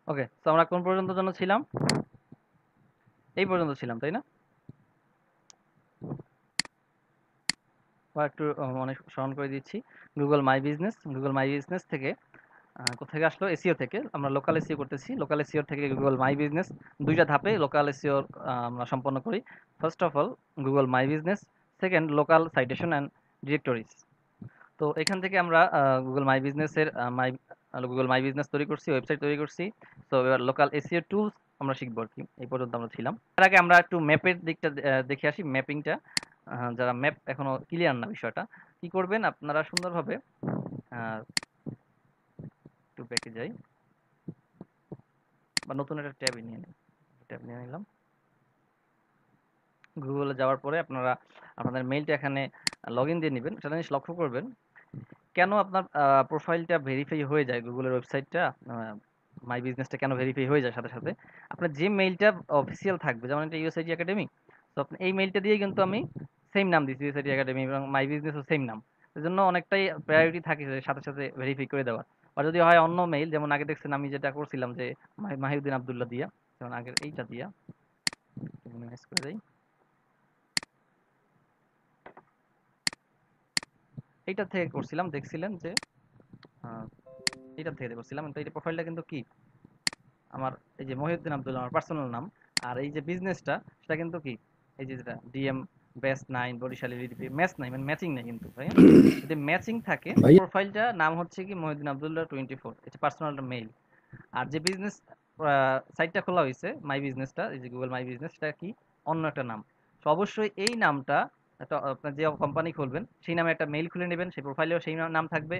ওকে, তো আমরা কোন পর্যন্ত জন্য ছিলাম? এই পর্যন্ত ছিলাম, তাই না? বা একটু মনে স্মরণ করে দিচ্ছি। গুগল মাই বিজনেস থেকে কোথা থেকে আসলো? এসইও থেকে। আমরা লোকাল এসইও করতেছি। লোকাল এসইও থেকে গুগল মাই বিজনেস ২ টা ধাপে লোকাল এসইও আমরা সম্পন্ন করি। First of all Google my business, second local citation and directories. তো এখান থেকে আমরা গুগল মাই বিজনেসের গুগল মাই বিজনেস তৈরি করছি, ওয়েবসাইট তৈরি করছি। তো এবার লোকাল এসইও টুলস আমরা শিখবো আর কি। এই পর্যন্ত আমরা ছিলাম। এর আগে আমরা একটু ম্যাপের দিকটা দেখে আসি, ম্যাপিংটা। যারা ম্যাপ এখনো ক্লিয়ার না বিষয়টা, কি করবেন আপনারা সুন্দরভাবে আহ, একটু ব্যাকে যাই বা নতুন একটা ট্যাবে নিয়ে নিই। ট্যাব নিয়ে নিলাম। গুগলে যাওয়ার পরে আপনারা আপনাদের মেইলটা এখানে লগ ইন দিয়ে নেবেন। সেটা জিনিস লক্ষ্য করবেন, কেন আপনার প্রোফাইলটা ভেরিফাই হয়ে যায়, গুগলের ওয়েবসাইটটা মাই বিজনেসটা কেন ভেরিফাই হয়ে যায় সাথে সাথে? আপনার যে মেইলটা অফিসিয়াল থাকবে, যেমন এটা ইউএসআইটি একাডেমি, তো আপনি এই মেইলটা দিয়ে কিন্তু আমি সেম নাম দিচ্ছি, ইউএসআইটি একাডেমি, এবং মাই বিজনেসও সেম নাম। এজন্য অনেকটাই প্রায়োরিটি থাকে যে সাথে সাথে ভেরিফাই করে দেওয়ার। আর যদি হয় অন্য মেইল, যেমন আগে দেখছেন আমি যেটা করছিলাম যে মাহিউদ্দিন আব্দুল্লাহ দিয়া, যেমন আগের এইটা দিয়া মিনিমাইজ করে দেই, এইটা থেকে করছিলাম, দেখছিলেন যে আহ, এইটা থেকে করছিলাম, তো এই প্রোফাইলটা কিন্তু কি আমার, এই যে মহিউদ্দিন আব্দুল্লাহ আমার পার্সোনাল নাম। আর এই যে বিজনেসটা, সেটা কিন্তু কি এই যে যেটা ডিএম বেস্ট 9 বরিশালী লিপি, ম্যাচ নাই, মানে ম্যাচিং নাই কিন্তু ভাই। যদি ম্যাচিং থাকে, ভাইয়া প্রোফাইলটা নাম হচ্ছে কি মহিউদ্দিন আব্দুল্লাহ 24, এটা পার্সোনাল মেইল। আর যে বিজনেস সাইটটা খোলা হয়েছে মাই বিজনেসটা, এই যে গুগল মাই বিজনেস, সেটা কি অন্য একটা নাম। তো অবশ্যই এই নামটা একটা, আপনার যে কোম্পানি খুলবেন সেই নামে একটা মেইল খুলে নেবেন, সেই প্রোফাইলেও সেই নাম থাকবে।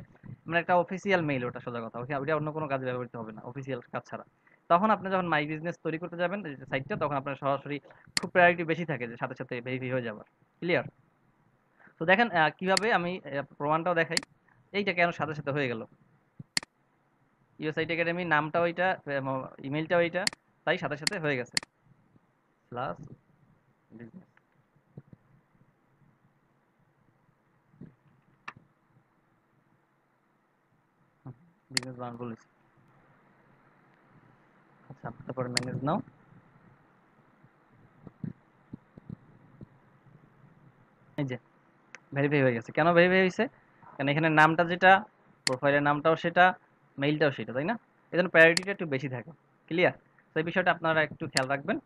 মানে একটা অফিসিয়াল মেইল, ওটা সোজা কথা, ওটা অন্য কোনো কাজে ব্যবহৃত হবে না অফিসিয়াল কাজ ছাড়া। তখন আপনি যখন মাই বিজনেস তৈরি করতে যাবেন সাইটটা, তখন আপনার সরাসরি খুব প্রায়োরিটি বেশি থাকে যে সাথে সাথে ভেরিফাই হয়ে যাবার। ক্লিয়ার? তো দেখেন কিভাবে আমি প্রমাণটাও দেখাই। এইটা কেন সাথে সাথে হয়ে গেল, ইউএসআইটি একাডেমির নামটা ওইটা, ইমেলটা ওইটা, তাই সাথে সাথে হয়ে গেছে। প্লাস বিজনেস, বিজনেস বানান বলেছি। আচ্ছা, তারপরে ম্যানেজ নাও। এই যে ভেরিফাই হয়ে গেছে। কেন ভেরিফাই হয়েছে? কারণ এখানে নামটা যেটা, প্রোফাইলের নামটাও সেটা, মেইলটাও সেটা, তাই না? এজন্য প্রায়োরিটিটা একটু বেশি থাকে। ক্লিয়ার? তো এই বিষয়টা আপনারা একটু খেয়াল রাখবেন।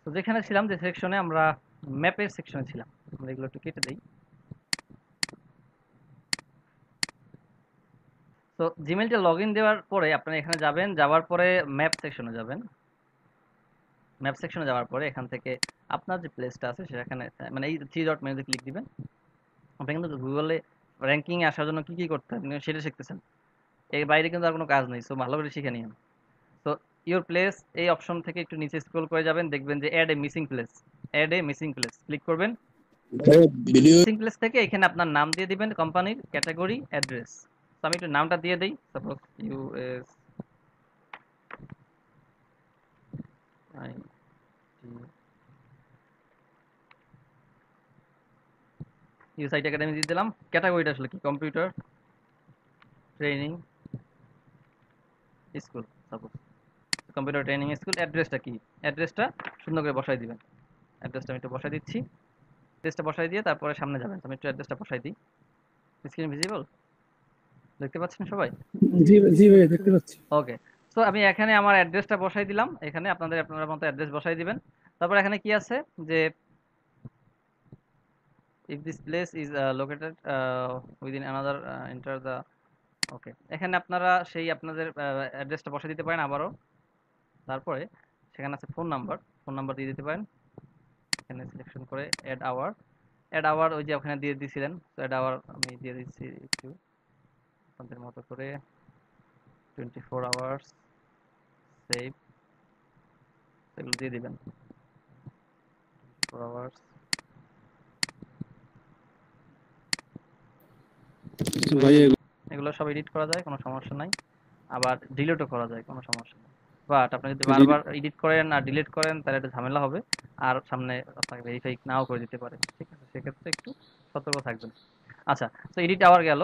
তো যেখানে ছিলাম, যে সেকশনে আমরা ম্যাপের সেকশনে ছিলাম, আমরা এগুলো একটু কেটে দিই। তো জিমেইলটা লগ ইন দেওয়ার পরে আপনারা এখানে যাবেন, যাওয়ার পরে ম্যাপ সেকশনে যাবেন। ম্যাপ সেকশনে যাওয়ার পরে এখান থেকে আপনার যে প্লেসটা আছে সেখানে মানে এই থ্রি ডট মেনুতে ক্লিক দিবেন। আপনি কিন্তু গুগলে র্যাঙ্কিং এ আসার জন্য কি কি করতে হয় আপনি সেটা শিখতেছেন। এর বাইরে কিন্তু আর কোনো কাজ নেই, সো ভালো করে শিখে নিন। তো ইওর প্লেস এই অপশন থেকে একটু নিচে স্ক্রল করে যাবেন, দেখবেন যে add a missing place. Add a missing place click করবেন। ভাইয়া ভিডিও মিসিং প্লেস থেকে এখানে আপনার নাম দিয়ে দিবেন, কোম্পানির ক্যাটাগরি, অ্যাড্রেস। তো আমি একটু নামটা দিয়ে দেই, সাপোজ ইউএস আই ইউসাইট একাডেমি দিয়ে দিলাম। ক্যাটাগরিটা আসলে কি, computer training school, suppose computer training school. অ্যাড্রেসটা কি, অ্যাড্রেসটা সুন্দর করে বসাই দিবেন। অ্যাড্রেসটা আমি একটু বসাই দিচ্ছি। অ্যাড্রেসটা বসাই দিয়ে তারপরে সামনে যাবেন। আমি একটু অ্যাড্রেসটা বসাই দিই। স্ক্রিন ভিজিবল দেখতে পাচ্ছেন সবাই? জি জি ভাইয়া দেখতে পাচ্ছি। ওকে। সো আমি এখানে আমার অ্যাড্রেসটা বসাই দিলাম। এখানে আপনার মতো অ্যাড্রেস বসাই দিবেন। তারপর এখানে কি আছে যে if this place is located within another enter the, ওকে, এখানে আপনারা সেই আপনাদের অ্যাড্রেসটা বসাই দিতে পারেন আবারও। তারপরে সেখানে আছে ফোন নাম্বার, ফোন নাম্বার দিয়ে দিতে পারেন। এখানে সিলেকশন করে অ্যাড আওয়ার ওই যে ওখানে দিয়ে দিয়েছিলেন, তো অ্যাড আওয়ার আমি দিয়ে দিচ্ছি একটু আপনাদের মতো করে 24 আওয়ার্স সেভ, এগুলো দিয়ে দিবেন। 24 আওয়ার্স, ভাইয়া এগুলো সব এডিট করা যায়, কোনো সমস্যা নাই। আবার ডিলিটও করা যায়, কোনো সমস্যা নেই। বাট আপনি যদি জি- বারবার এডিট করেন আর ডিলিট করেন তাহলে একটা ঝামেলা হবে। আর সামনে আপনাকে ভেরিফাই নাও করে দিতে পারে। ঠিক আছে, সেক্ষেত্রে একটু সতর্ক থাকবেন। আচ্ছা, তো এডিট আওয়ার গেল।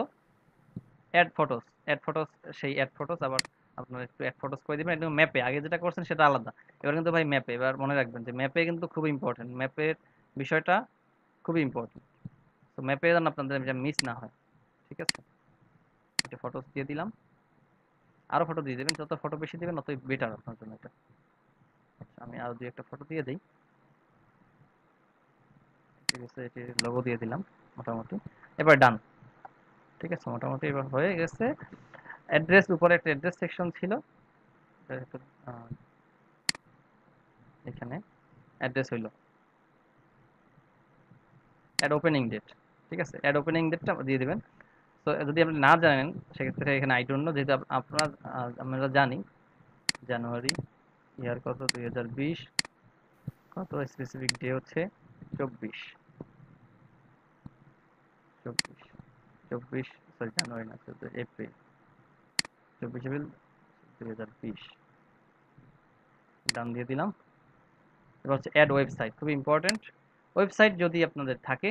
অ্যাড ফটোস, অ্যাড ফটোস, সেই অ্যাড ফটোস আবার আপনার একটু অ্যাড ফটোস করে দিবেন একদম ম্যাপে। আগে যেটা করছেন সেটা আলাদা, এবার কিন্তু ভাই ম্যাপে। এবার মনে রাখবেন যে ম্যাপে কিন্তু খুব ইম্পর্টেন্ট, ম্যাপের বিষয়টা খুবই ইম্পর্টেন্ট। তো ম্যাপে যেন আপনাদের মিস না হয়, ঠিক আছে? এটা ফটোস দিয়ে দিলাম, আরো ফটো দিয়ে দেবেন, যত ফটো বেশি দেবেন ততই বেটার আপনার জন্য এটা। আচ্ছা, আমি আরো দুই একটা ফটো দিয়ে দিই, ঠিক আছে? এটির লোগো দিয়ে দিলাম মোটামুটি। এবার ডান, ঠিক আছে? মোটামুটি এবার হয়ে গেছে। অ্যাড্রেস, উপরে একটা অ্যাড্রেস সেকশন ছিল, এটা একটু, এখানে অ্যাড্রেস হইলো অ্যাড ওপেনিং ডেট, ঠিক আছে? অ্যাড ওপেনিং ডেটটা দিয়ে দিবেন। তো যদি আপনি না জানেন সেক্ষেত্রে এখানে আই ডোন্ট নো, যেহেতু আপনার, আমরা জানি জানুয়ারি, ইয়ার কত 2020, কত স্পেসিফিক ডে হচ্ছে 24, 24, 24, সরি জানুয়ারি না, এপ্রিল, 24 এপ্রিল 2020, ডান দিয়ে দিলাম। এবার হচ্ছে অ্যাড ওয়েবসাইট, খুবই ইম্পর্টেন্ট। ওয়েবসাইট যদি আপনাদের থাকে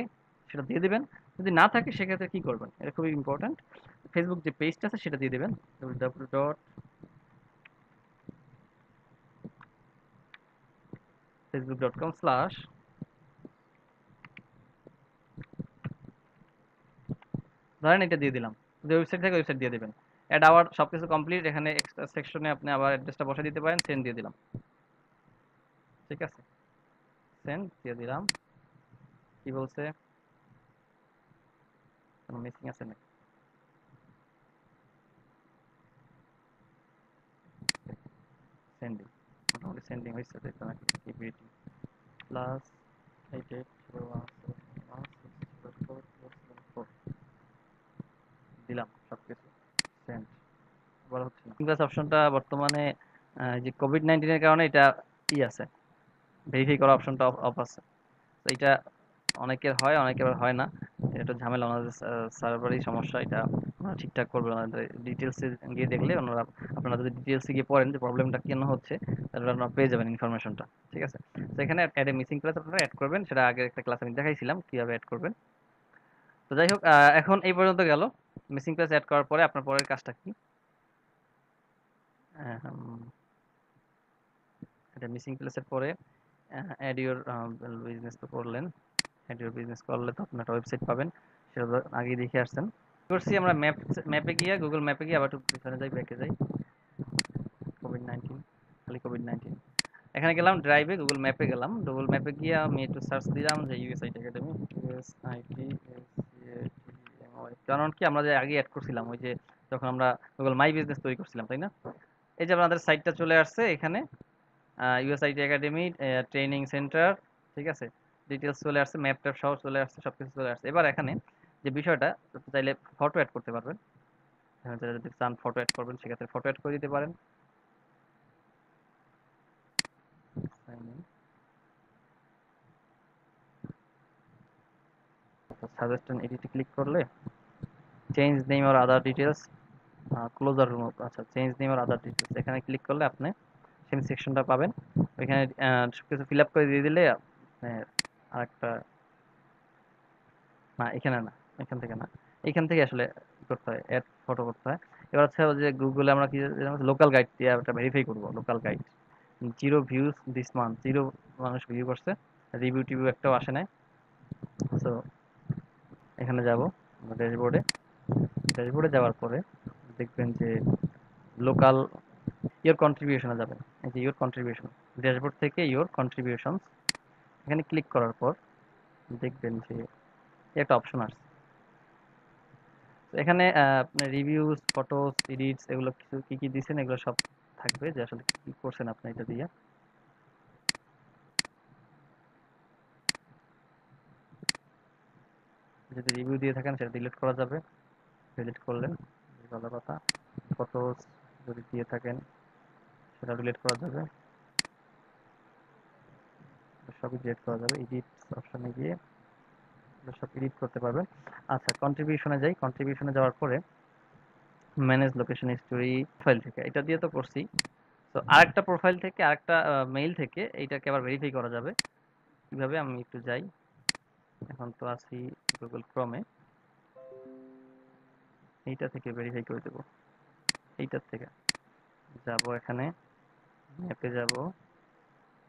সেটা দিয়ে দিবেন, যদি না থাকে সেক্ষেত্রে কি করবেন, এটা খুবই ইম্পর্টেন্ট। ফেসবুক যে পেজটা আছে সেটা দিয়ে দিবেন, www.facebook.com/, ধরেন এটা দিয়ে দিলাম। যদি ওয়েবসাইট থাকে ওয়েবসাইট দিয়ে দিবেন। অ্যাড আওয়ার সবকিছু কমপ্লিট, এখানে এক্সট্রা সেকশনে আপনি আবার অ্যাড্রেসটা বসায় দিতে পারেন, সেন্ড দিয়ে দিলাম, ঠিক আছে? সেন্ড দিয়ে দিলাম। কি বলছে, কোনো মিসিং আছে নাকি? সেন্ডিং, মোটামুটি সেন্ডিং হয়েছে, দেখতে নাকি টিভিটি প্লাস 88017164 দিলাম সবকিছু, সেন্ড। এবার হচ্ছে না ইনভয়েস অপশনটা বর্তমানে, যে কোভিড-19 এর কারণে এটা আছে, ভেরিফাই করা অপশনটা অফ আছে। তো এটা অনেকের হয়, অনেকের আবার হয় না। এটা একটু ঝামেলা, ওনাদের সার্ভারেরই সমস্যা। এটা ওনারা ঠিকঠাক করবে, ওনাদের ডিটেলসে গিয়ে দেখলে ওনারা, আপনারা যদি ডিটেলসে গিয়ে পড়েন যে প্রবলেমটা কেন হচ্ছে, তাহলে আপনারা পেয়ে যাবেন ইনফরমেশনটা, ঠিক আছে? তো এখানে অ্যাড এ মিসিং প্লেস আপনারা অ্যাড করবেন, সেটা আগের একটা ক্লাস আমি দেখাইছিলাম কিভাবে অ্যাড করবেন। তো যাই হোক, এখন এই পর্যন্ত গেল। মিসিং প্লেস অ্যাড করার পরে আপনার পরের কাজটা কি? এটা মিসিং প্লেসের পরে অ্যাড ইউর বিজনেস তো করলেন, অ্যাড ইউর বিজনেস করলে তো আপনি একটা ওয়েবসাইট পাবেন, সেটা তো আগেই দেখে আসছেন। করছি আমরা ম্যাপে গিয়ে, গুগল ম্যাপে গিয়ে আবার একটু পিছনে যাই, ব্যাকে যাই। কোভিড-19, খালি কোভিড-19, এখানে গেলাম ড্রাইভে, গুগল ম্যাপে গেলাম। গুগল ম্যাপে গিয়ে আমি একটু সার্চ দিলাম যে ইউএসআইটি একাডেমি, কারণ কি আমরা যে আগে অ্যাড করছিলাম, ওই যে যখন আমরা গুগল মাই বিজনেস তৈরি করছিলাম, তাই না? এই যে আপনাদের সাইটটা চলে আসছে এখানে, ইউএসআইটি একাডেমি ট্রেনিং সেন্টার, ঠিক আছে? ডিটেলস চলে আসছে, ম্যাপ ট্যাপ সহ চলে আসছে, সবকিছু চলে আসছে। এবার এখানে যে বিষয়টা, আপনি চাইলে ফটো অ্যাড করতে পারবেন। এখানে চাইলে যদি চান ফটো অ্যাড করবেন, সেক্ষেত্রে ফটো অ্যাড করে দিতে পারেন। সাজেস্টন এডিটে ক্লিক করলে change name or other details, close or remove, আচ্ছা change name or other details, এখানে ক্লিক করলে আপনি সেম সেকশনটা পাবেন। ওইখানে সবকিছু ফিল আপ করে দিয়ে দিলে আরেকটা, না এখানে না, এখান থেকে না, এখান থেকে আসলে করতে হয়, অ্যাড ফটো করতে হয়। এবার হচ্ছে ওই যে গুগলে আমরা কি লোকাল গাইড দিয়ে একটা ভেরিফাই করব, local guide, 0 views this month, 0 মানুষ ভিউ করছে, রিভিউ টিভিউ একটাও আসে নাই। সো এখানে যাব ড্যাশবোর্ডে, ড্যাশবোর্ডে যাওয়ার পরে দেখবেন যে লোকাল ইয়োর কন্ট্রিবিউশনে যাবেন। এই যে ইয়োর কন্ট্রিবিউশন, ড্যাশবোর্ড থেকে ইয়োর কন্ট্রিবিউশন, এখানে ক্লিক করার পর দেখবেন যে একটা অপশন আসছে। তো এখানে আপনার রিভিউজ, ফটোস, এডিটস, এগুলো কিছু কি কি দিয়েছেন এগুলো সব থাকবে, যে আসলে কি কি করছেন আপনি এটা দিয়ে। যদি রিভিউ দিয়ে থাকেন সেটা ডিলিট করা যাবে, ডিলিট করলেন, ভালো কথা। ফটোস যদি দিয়ে থাকেন সেটা ডিলিট করা যাবে, সবই ডিলিট করা যাবে। এডিট অপশনে গিয়ে সব এডিট করতে পারবেন। আচ্ছা, কন্ট্রিবিউশনে যাই, কন্ট্রিবিউশনে যাওয়ার পরে ম্যানেজ লোকেশন হিস্টোরি, ফাইল থেকে এটা দিয়ে তো করছি। তো আরেকটা প্রোফাইল থেকে, আরেকটা মেইল থেকে এইটাকে আবার ভেরিফাই করা যাবে। কিভাবে, আমি একটু যাই, এখন তো আছি গুগল ক্রমে, এইটা থেকে ভেরিফাই করে দেবো। এইটার থেকে যাব, এখানে ম্যাপে যাব,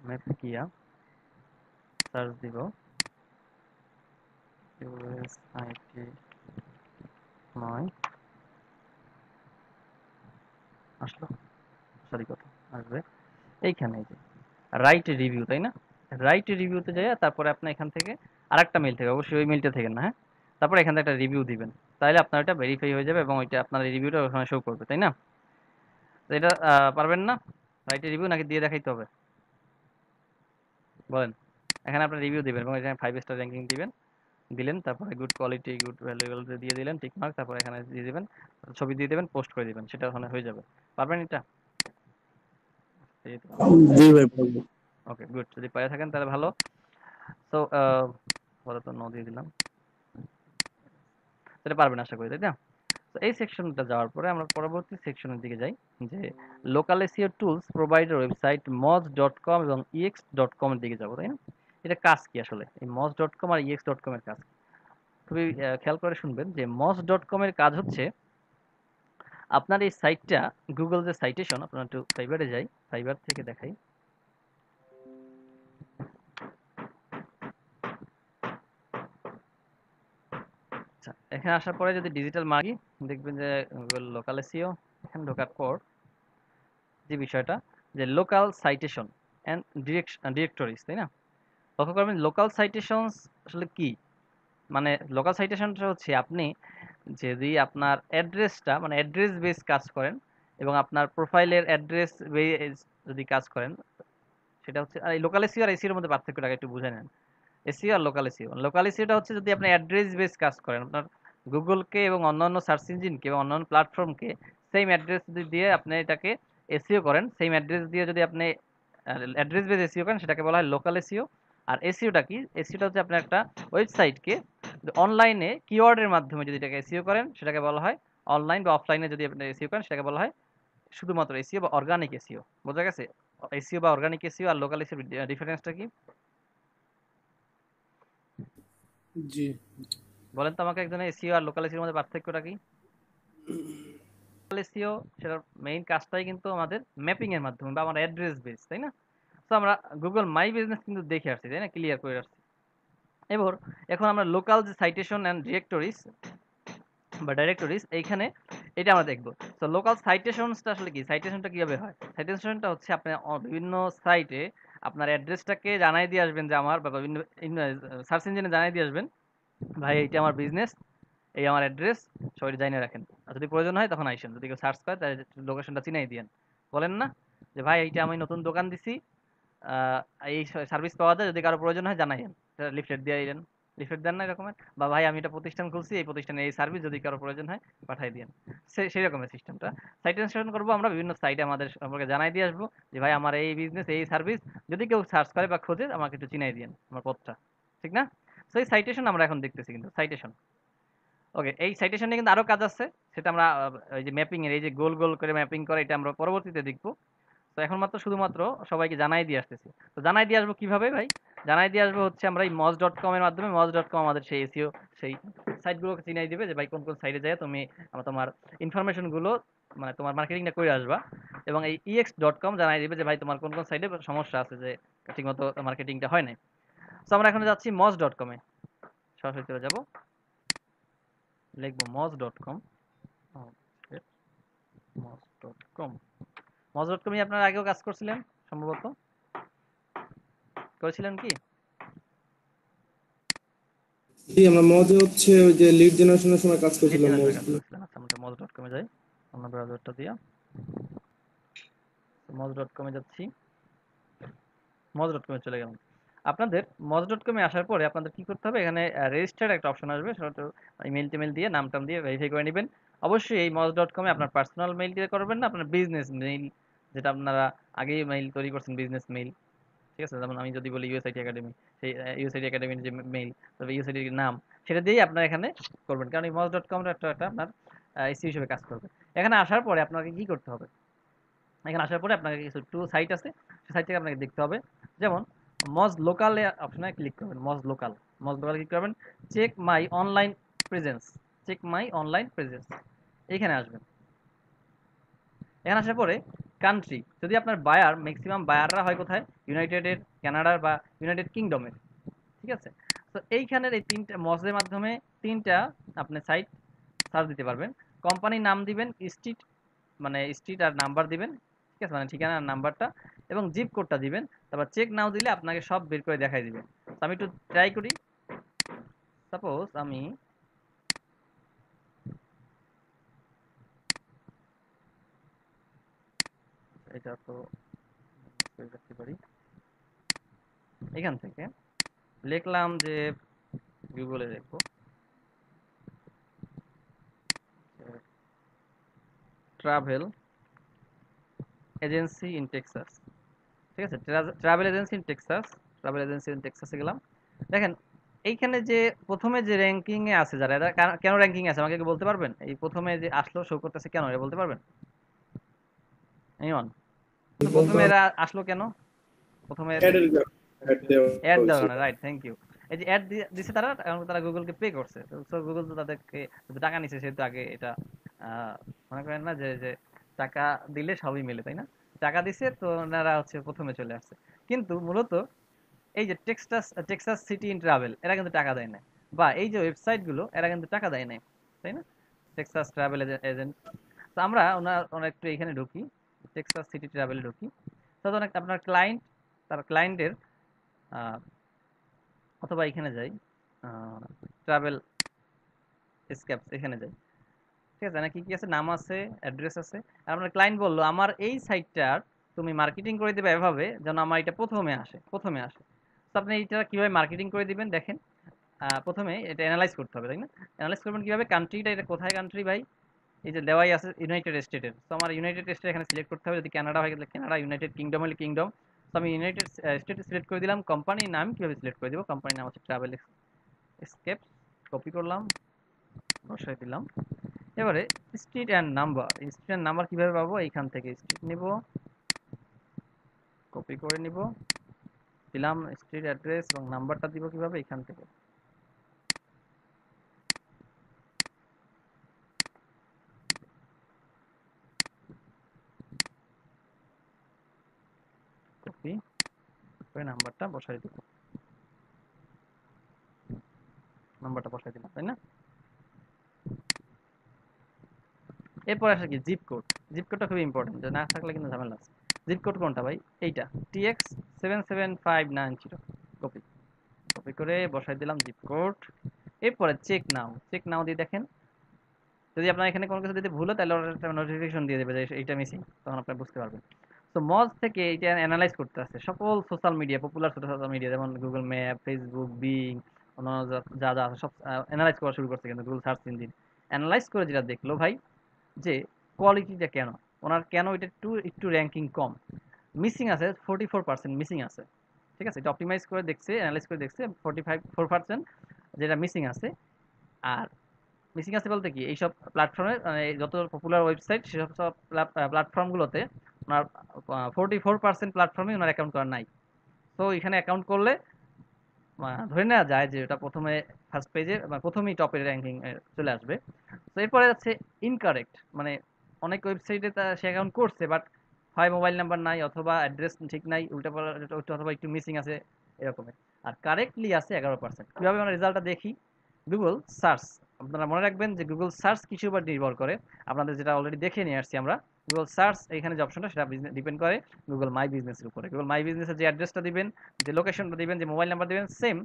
ম্যাপে গিয়া সার্চ দিব ইউএসআইটি 9, আসলো, সরি কথা আসবে এইখানে, এই যে রাইট রিভিউ, তাই না? রাইট রিভিউতে যাই, তারপরে আপনি এখান থেকে আরেকটা মেইল থেকে, অবশ্যই ওই মেইলটা থেকে না, হ্যাঁ, তারপরে এখান থেকে একটা রিভিউ দিবেন, তাহলে আপনার এটা ভেরিফাই হয়ে যাবে এবং ওইটা আপনার রিভিউটা ওখানে শো করবে, তাই না? তো এটা পারবেন না রাইট রিভিউ, নাকি দিয়ে দেখাইতে হবে বলেন? এখানে আপনার রিভিউ দিবেন এবং এখানে 5 স্টার র্যাঙ্কিং দিবেন, দিলেন, তারপরে গুড কোয়ালিটি, গুড ভ্যালুয়েবল দিয়ে দিলেন টিক মার্ক, তারপরে এখানে দিয়ে দিবেন, ছবি দিয়ে দিবেন, পোস্ট করে দিবেন, সেটা ওখানে হয়ে যাবে। পারবেন এটা? জি ভাই পারবো। ওকে, গুড, যদি পারে থাকেন তাহলে ভালো। তো বলো তো, নো দিয়ে দিলাম, সেটা পারবেন আশা করি, তাই না? তো এই সেকশনটা যাওয়ার পরে আমরা পরবর্তী সেকশনের দিকে যাই, যে local SEO tools provider website moz.com এবং ex.com এর দিকে যাবো, তাই না? এটা কাজ কি আসলে, এই moz.com আর ex.com এর কাজ কি? খুবই খেয়াল করে শুনবেন, যে moz.com এর কাজ হচ্ছে আপনার এই সাইটটা, গুগল যে সাইটেশন, আপনার একটু ফাইবারে যাই, ফাইবার থেকে দেখাই। আচ্ছা, এখানে আসার পরে যদি ডিজিটাল মার্কি দেখবেন যে গুগল লোকাল এসইও, এখানে ঢোকার পর যে বিষয়টা, যে লোকাল সাইটেশন অ্যান্ড ডিরেক্টরিজ, তাই না? লক্ষ্য করবেন লোকাল সাইটেশনস আসলে কি, মানে লোকাল সাইটেশনটা হচ্ছে আপনি যদি আপনার অ্যাড্রেসটা, মানে অ্যাড্রেস বেস কাজ করেন এবং আপনার প্রোফাইলের অ্যাড্রেস বেস যদি কাজ করেন, সেটা হচ্ছে, আর এই লোকাল এসইও আর এসইওর মধ্যে পার্থক্যটা একটু বুঝে নেন। এসইও আর লোকাল এসইও, লোকাল এসইওটা হচ্ছে যদি আপনি অ্যাড্রেস বেস কাজ করেন, আপনার গুগলকে এবং অন্যান্য সার্চ ইঞ্জিনকে এবং অন্যান্য প্ল্যাটফর্মকে সেম অ্যাড্রেস দিয়ে আপনি এটাকে এসইও করেন, সেম অ্যাড্রেস দিয়ে যদি আপনি অ্যাড্রেস বেস এসইও করেন, সেটাকে বলা হয় লোকাল এসইও। আর এসইওটা কি? এসইওটা হচ্ছে আপনার একটা ওয়েবসাইটকে অনলাইনে কিওয়ার্ডের মাধ্যমে যদি এটাকে এসইও করেন, সেটাকে বলা হয় অনলাইন, বা অফলাইনে যদি আপনি এসইও করেন, সেটাকে বলা হয় শুধুমাত্র এসইও বা অর্গানিক এসইও। বোঝা গেছে? এসইও বা অর্গানিক এসইও আর লোকাল এসইও ডিফারেন্সটা কি? জি বলেন তো আমাকে একজনের, এসইও আর লোকাল এসইওর মধ্যে পার্থক্যটা কি? লোকাল এসইও, সেটার মেইন কাজটাই কিন্তু আমাদের ম্যাপিং এর মাধ্যমে বা আমার অ্যাড্রেস বেস, তাই না? তো আমরা গুগল মাই বিজনেস কিন্তু দেখে আসছি, তাই না? ক্লিয়ার করে আসছি। এবার এখন আমরা লোকাল যে সাইটেশন অ্যান্ড ডিরেক্টরিজ বা ডাইরেক্টরিজ, এইখানে এটা আমরা দেখবো। তো লোকাল সাইটেশনসটা আসলে কি, সাইটেশনটা কিভাবে হয়? সাইটেশনটা হচ্ছে আপনি বিভিন্ন সাইটে আপনার অ্যাড্রেসটাকে জানাই দিয়ে আসবেন, যে আমার, বা বিভিন্ন সার্চ ইঞ্জিনে জানাই দিয়ে আসবেন, ভাই এইটা আমার বিজনেস, এই আমার অ্যাড্রেস, সবাই জানিয়ে রাখেন, আর যদি প্রয়োজন হয় তখন আইসেন, যদি কেউ সার্চ করে তাহলে লোকেশনটা চিনাই দিয়েন। বলেন না যে ভাই এইটা আমি নতুন দোকান দিছি, আহ, এই সার্ভিস পাওয়া যায়, যদি কারো প্রয়োজন হয় জানাইয়েন, লিফলেট দিয়ে দিলেন, লিফলেট দেন না এরকমের, বা ভাই আমি একটা প্রতিষ্ঠান খুলছি, এই প্রতিষ্ঠানে এই সার্ভিস, যদি কারো প্রয়োজন হয় পাঠাই দিয়েন। সেই রকমের সিস্টেমটা সাইটেশন করবো আমরা, বিভিন্ন সাইটে আমাদের সম্পর্কে জানাই দিয়ে আসবো, যে ভাই আমার এই বিজনেস, এই সার্ভিস, যদি কেউ সার্চ করে বা খোঁজে আমাকে একটু চিনাই দিয়েন আমার পথটা, ঠিক না? সেই সাইটেশন আমরা এখন দেখতেছি, কিন্তু সাইটেশন, ওকে, এই সাইটেশন নিয়ে কিন্তু আরো কাজ আছে, সেটা আমরা এই যে ম্যাপিং এর, এই যে গোল গোল করে ম্যাপিং করে, এটা আমরা পরবর্তীতে দেখবো। তো এখন মাত্র শুধুমাত্র সবাইকে জানাই দিয়ে আসতেছি। তো জানাই দিয়ে আসবো কিভাবে ভাই? জানাই দিয়ে আসবো হচ্ছে আমরা এই moz.com এর মাধ্যমে। moz.com আমাদের সেই এসইও, সেই সাইটগুলোকে চিনাই দিবে, যে ভাই কোন কোন সাইটে যায় তুমি তোমার ইনফরমেশন গুলো, মানে তোমার মার্কেটিংটা করে আসবা। এবং এই ex.com জানাই দিবে যে ভাই তোমার কোন কোন সাইটে সমস্যা আছে, যে ঠিকমতো মার্কেটিংটা হয় নাই। তো আমরা এখন যাচ্ছি moz.com এ, সরাসরি চলে যাব, লিখবো moz.com। moz.com, moz.com এ আপনারা আগেও কাজ করছিলেন সম্ভবত, করেছিলেন কি? জি আমরা মজে হচ্ছে ওই যে লিড জেনারেশনের সময় কাজ লিড করছিলাম মজ জেনারেশনের কাজ দিয়ে। করেছিলেন, আচ্ছা, আমরা moz.com এ যাই, অন্য ব্রাউজারটা দিয়া moz.com এ যাচ্ছি, moz.com এ চলে গেলাম। আপনাদের moz.com এ আসার পরে আপনাদের কি করতে হবে, এখানে রেজিস্টার একটা অপশন আসবে, সেটা ইমেল টিমেল দিয়ে, নাম টাম দিয়ে ভেরিফাই করে নেবেন। অবশ্যই এই moz.com এ আপনার পার্সোনাল মেইল দিয়ে করবেন না, আপনার বিজনেস মেইল, যেটা আপনারা আগেই মেইল তৈরি করছেন, বিজনেস মেইল, ঠিক আছে? যেমন আমি যদি বলি ইউএসআইটি একাডেমি, সেই ইউএসআইটি একাডেমির যে মেইল, তবে ইউএসআইটির নাম, সেটা দিয়েই আপনারা এখানে করবেন, কারণ এই moz.com একটা আপনার এসইও হিসেবে কাজ করবে। এখানে আসার পরে আপনাকে কি করতে হবে? এখানে আসার পরে আপনাকে কিছু টু সাইট আছে, সেই সাইট থেকে আপনাকে দেখতে হবে, যেমন মজ লোকাল অপশনে ক্লিক করবেন, Moz local, Moz local click করবেন, check my online presence, check my online presence, এইখানে আসবেন। এখানে আসার পরে কান্ট্রি, যদি আপনার বায়ার ম্যাক্সিমাম বায়াররা হয় কোথায়, ইউনাইটেডের, কানাডার বা ইউনাইটেড কিংডমের, ঠিক আছে। তো এইখানের এই তিনটা মজের মাধ্যমে তিনটা আপনি সাইট সার্চ দিতে পারবেন। কোম্পানির নাম দিবেন, স্ট্রিট মানে স্ট্রিট আর নাম্বার দিবেন, ঠিক আছে, মানে ঠিকানা আর নাম্বারটা, এবং জিপ কোডটা দিবেন। তারপর চেক নাও দিলে আপনাকে সব বের করে দেখাই দিবে। তো আমি একটু ট্রাই করি। সাপোজ আমি এটা তো রাখতে পারি, এখান থেকে লিখলাম যে গুগলে দেখবো ট্রাভেল এজেন্সি ইন টেক্সাস, ঠিক আছে, travel agency in Texas, travel agency in টেক্সাসে গেলাম। দেখেন এইখানে যে প্রথমে যে র্যাঙ্কিং এ আছে যারা, এরা কেন র্যাঙ্কিং আছে আমাকে কি বলতে পারবেন? এই প্রথমে যে আসলো শো করতেছে কেন, এটা বলতে পারবেন এনিওয়ান? বলতে প্রথমে হবে এরা আসলো কেন? প্রথমে অ্যাডের অ্যাড দেওয়া অ্যাড দেওয়ার হয়েছে। কারণে, রাইট, থ্যাংক ইউ। এই যে অ্যাড দিছে তারা, কারণ তারা গুগলকে পে করছে, তো গুগল তো তাদেরকে যদি টাকা নিছে সেহেতু আগে এটা মনে করেন না যে যে টাকা দিলে সবই মেলে, তাই না? টাকা দিছে তো ওনারা হচ্ছে প্রথমে চলে আসছে। কিন্তু মূলত এই যে Texas Texas city in travel, এরা কিন্তু টাকা দেয় না, বা এই যে ওয়েবসাইট গুলো এরা কিন্তু টাকা দেয় নাই, তাই না? Texas travel agent. তো আমরা ওনার একটু এখানে ঢুকি, টেক্সাস সিটি ট্রাভেলে ঢুকি। তো অনেক আপনার ক্লায়েন্ট, তার ক্লায়েন্টের অথবা এখানে যাই, ট্রাভেল স্কেপস এখানে যাই, ঠিক আছে, না কি কি আছে, নাম আছে, অ্যাড্রেস আছে। আর আপনার ক্লায়েন্ট বললো আমার এই সাইটটার তুমি মার্কেটিং করে দিবে এভাবে যেন আমার এটা প্রথমে আসে। তো আপনি এটা কিভাবে মার্কেটিং করে দিবেন দেখেন। প্রথমে এটা অ্যানালাইজ করতে হবে, তাই না? অ্যানালাইজ করবেন কিভাবে, কান্ট্রিটা এটা কোথায় কান্ট্রি ভাই, এই যে দেওয়াই আছে ইউনাইটেড স্টেটের, তো আমার ইউনাইটেড স্টেট এখানে সিলেক্ট করতে হবে। যদি কানাডা হয় তাহলে কানাডা, ইউনাইটেড কিংডম হলে কিংডম। তো আমি ইউনাইটেড স্টেট সিলেক্ট করে দিলাম। কোম্পানির নাম কিভাবে সিলেক্ট করে দিব, কোম্পানির নাম হচ্ছে ট্রাভেল এসকেপ, কপি করলাম, বসাই দিলাম। এবারে street and number, street and number কিভাবে পাবো, এইখান থেকে স্ট্রিট নিব, কপি করে নিব, দিলাম স্ট্রিট অ্যাড্রেস এবং নাম্বারটা দিব কিভাবে, এখান থেকে কপি করে নাম্বারটা বসাই দিব, নাম্বারটা বসাই দিলাম, তাই না? এরপর আসে কি জিপ কোড। জিপ কোডটা খুবই ইম্পর্টেন্ট, যে না থাকলে কিন্তু ঝামেলা আছে। জিপ কোড কোনটা ভাই, এইটা TX77590, কপি, কপি করে বসাই দিলাম জিপ কোড। এরপরে চেক নাও দিয়ে দেখেন, যদি আপনার এখানে কোনো কিছু দিতে ভুল হয় তাহলে ওরা একটা নোটিফিকেশন দিয়ে দেবে যে এইটা মিসিং, তখন আপনি বুঝতে পারবেন। তো মজ থেকে এটা অ্যানালাইজ করতে আছে সকল social media, popular social media যেমন গুগল ম্যাপ, ফেসবুক, বিং, অন্যান্য যা যা আছে সব অ্যানালাইজ করা শুরু করছে কিন্তু গুগল সার্চ ইঞ্জিন। অ্যানালাইজ করে যেটা দেখলো ভাই, যে কোয়ালিটিটা কেন, ওনার কেন এটা একটু একটু র্যাঙ্কিং কম, মিসিং আছে 44% মিসিং আছে, ঠিক আছে। এটা অপটিমাইজ করে দেখছে, অ্যানালাইজ করে দেখছে 4% যেটা মিসিং আছে। আর মিসিং আছে বলতে কি, এইসব প্ল্যাটফর্মে মানে যত পপুলার ওয়েবসাইট সেসব সব প্ল্যাটফর্মগুলোতে ওনার 44% প্ল্যাটফর্মে ওনার অ্যাকাউন্ট করা নাই। তো এখানে অ্যাকাউন্ট করলে ধরে নেওয়া যায় যে ওটা প্রথমে ফার্স্ট পেজে বা প্রথমেই টপের র্যাঙ্কিং চলে আসবে। তো এরপরে হচ্ছে ইনকারেক্ট, মানে অনেক ওয়েবসাইটে তা সে অ্যাকাউন্ট করছে বাট হয় মোবাইল নাম্বার নাই অথবা অ্যাড্রেস ঠিক নাই, অথবা একটু মিসিং আছে এরকমের। আর কারেক্টলি আছে 11%। কিভাবে আমরা রেজাল্টটা দেখি, গুগল সার্চ, আপনারা মনে রাখবেন যে গুগল সার্চ কিছুর উপর নির্ভর করে, আপনাদের যেটা অলরেডি দেখে নিয়ে আসছি আমরা। গুগল সার্চ এখানে যে অপশনটা সেটা ডিপেন্ড করে গুগল মাই বিজনেসের উপরে। গুগল মাই বিজনেসের যে অ্যাড্রেসটা দিবেন, যে লোকেশনটা দিবেন, যে মোবাইল নাম্বার দিবেন, সেম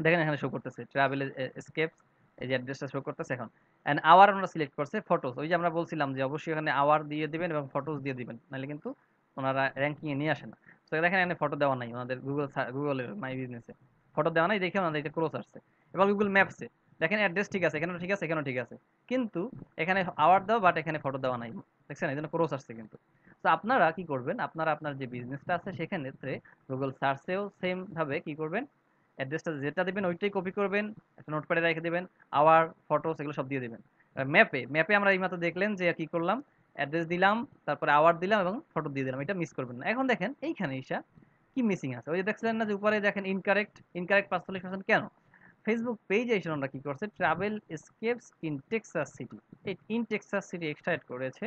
দেখেন এখানে শো করতেছে ট্রাভেল এসকেপস, এই যে অ্যাড্রেসটা শো করতেছে এখন। এন্ড আওয়ার আমরা সিলেক্ট করছে, ফটোস, ওই যে আমরা বলছিলাম যে অবশ্যই এখানে আওয়ার দিয়ে দিবেন এবং ফটোস দিয়ে দিবেন, নাহলে কিন্তু ওনারা র্যাঙ্কিং এ নিয়ে আসে না। তো দেখেন এখানে ফটো দেওয়া নাই ওনাদের গুগলের মাই বিজনেসে, ফটো দেওয়া নাই দেখে ওনাদের এটা ক্লোজ আসছে। এবার গুগল ম্যাপসে দেখেন অ্যাড্রেস ঠিক আছে, এখানেও ঠিক আছে, এখানেও ঠিক আছে, কিন্তু এখানে আওয়ার দেওয়া বাট এখানে ফটো দেওয়া নাই, দেখছেন এই জন্য ক্রস আসছে কিন্তু। তো আপনারা কি করবেন, আপনারা আপনার যে বিজনেসটা আছে সেখানে গুগল সার্চেও সেম ভাবে কি করবেন, অ্যাড্রেসটা যেটা দিবেন ওইটাই কপি করবেন, একটা নোটপ্যাডে রেখে দিবেন, আওয়ার, ফটোস এগুলো সব দিয়ে দিবেন। ম্যাপে আমরা এইমাত্র দেখলেন যে কি করলাম, অ্যাড্রেস দিলাম, তারপরে আওয়ার দিলাম এবং ফটো দিয়ে দিলাম, এটা মিস করবেন না। এখন দেখেন এইখানে ঈশা কি মিসিং আছে, ওই যে দেখছিলেন না যে উপরে দেখেন ইনকারেক্ট, ইনকারেক্ট 45% কেন? ফেসবুক পেজে এসে আমরা কি করছে, travel escapes in Texas city, এই in Texas city extra add করেছে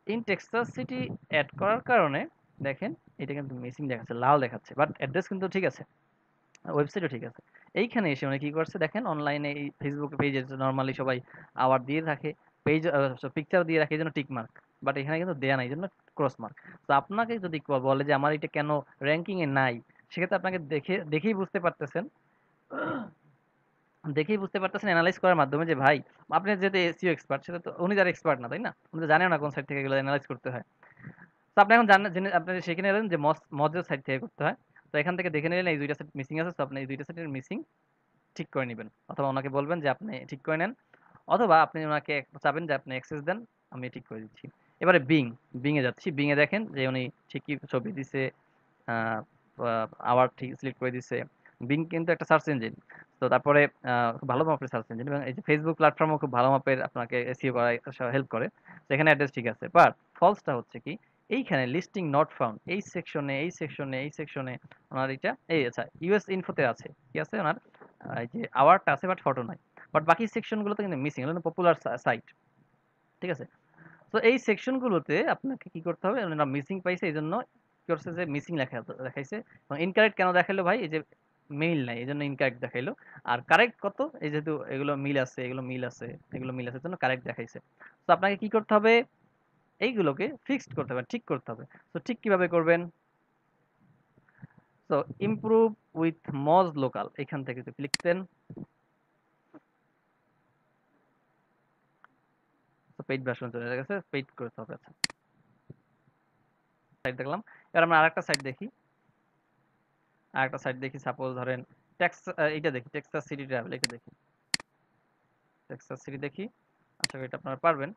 ইন টেক্সাস সিটি অ্যাড করার কারণে দেখেন এটা কিন্তু মিসিং দেখাচ্ছে, লাল দেখাচ্ছে, বাট অ্যাড্রেস কিন্তু ঠিক আছে, ওয়েবসাইটও ঠিক আছে। এইখানে এসে মানে কি করছে দেখেন, অনলাইনে এই ফেসবুক পেজে নরমালি সবাই আওয়ার দিয়ে থাকে, পেজ পিকচার দিয়ে রাখে এই জন্য টিক মার্ক, বাট এখানে কিন্তু দেয়া নাই, এই জন্য ক্রস মার্ক। তো আপনাকে যদি বলে যে আমার এটা কেন র্যাঙ্কিং এ নাই, সেক্ষেত্রে আপনাকে দেখেই বুঝতে পারতেছেন অ্যানালাইজ করার মাধ্যমে যে ভাই, আপনি যেহেতু এসইও এক্সপার্ট, সেটা তো উনি যারা এক্সপার্ট না, তাই না? উনি তো জানেন না কোন সাইড থেকে এগুলো অ্যানালাইজ করতে হয়। তো আপনি এখন জানেন, জেনে আপনি শিখে নিলেন যে মজের সাইড থেকে করতে হয়। তো এখান থেকে দেখে নিলেন এই দুইটা সেট মিসিং আছে, তো আপনি এই দুইটা সেটের মিসিং ঠিক করে নিবেন, অথবা ওনাকে বলবেন যে আপনি ঠিক করে নেন, অথবা আপনি ওনাকে চাবেন যে আপনি অ্যাক্সেস দেন, আমি ঠিক করে দিচ্ছি। এবারে বিং এ যাচ্ছি। বিং এ দেখেন যে উনি ঠিকই ছবি দিছে, আহ, আবার ঠিক সিলেক্ট করে দিছে। বিং কিন্তু একটা সার্চ ইঞ্জিন। তো তারপরে খুব ভালো মাপের সার্চ ইঞ্জিন, এবং এই যে ফেসবুক প্ল্যাটফর্মও খুব ভালো মাপের আপনাকে এসইও করায় হেল্প করে। সেখানে অ্যাড্রেস ঠিক আছে, বাট ফলসটা হচ্ছে কি, এইখানে লিস্টিং নট ফাউন্ড এই সেকশনে ওনার এটা এই আচ্ছা ইউএস ইনফোতে আছে, কি আছে ওনার, এই যে আওয়ারটা আছে বাট ফটো নাই, বাট বাকি সেকশনগুলোতে কিন্তু মিসিং, এগুলো পপুলার সাইট, ঠিক আছে? তো এই সেকশনগুলোতে আপনাকে কি করতে হবে, ওনারা মিসিং পাইছে এই জন্য কি করছে যে মিসিং লেখা দেখাইছে, এবং ইনকারেক্ট কেন দেখাইলো ভাই, এই যে মিল নাই এই জন্য ইনকারেক্ট দেখাইলো। আর কারেক্ট কত, এই যেহেতু এগুলো মিল আছে, এর জন্য কারেক্ট দেখাইছে। তো আপনাকে কি করতে হবে, এইগুলোকে ফিক্সড করতে হবে, ঠিক করতে হবে। তো ঠিক কিভাবে করবেন, তো ইমপ্রুভ উইথ মজ লোকাল, এখান থেকে যদি ক্লিক দেন, তো পেইড ভার্সন চলে গেছে, পেইড করতে হবে। আচ্ছা, সাইট দেখলাম। এবার আমরা আরেকটা সাইট দেখি, সাপোজ ধরেন টেক্স এইটা দেখি, টেক্সাস সিটি ট্রাভেল, এটা দেখি, টেক্সাস সিটি দেখি, আশা করি এটা আপনারা পারবেন।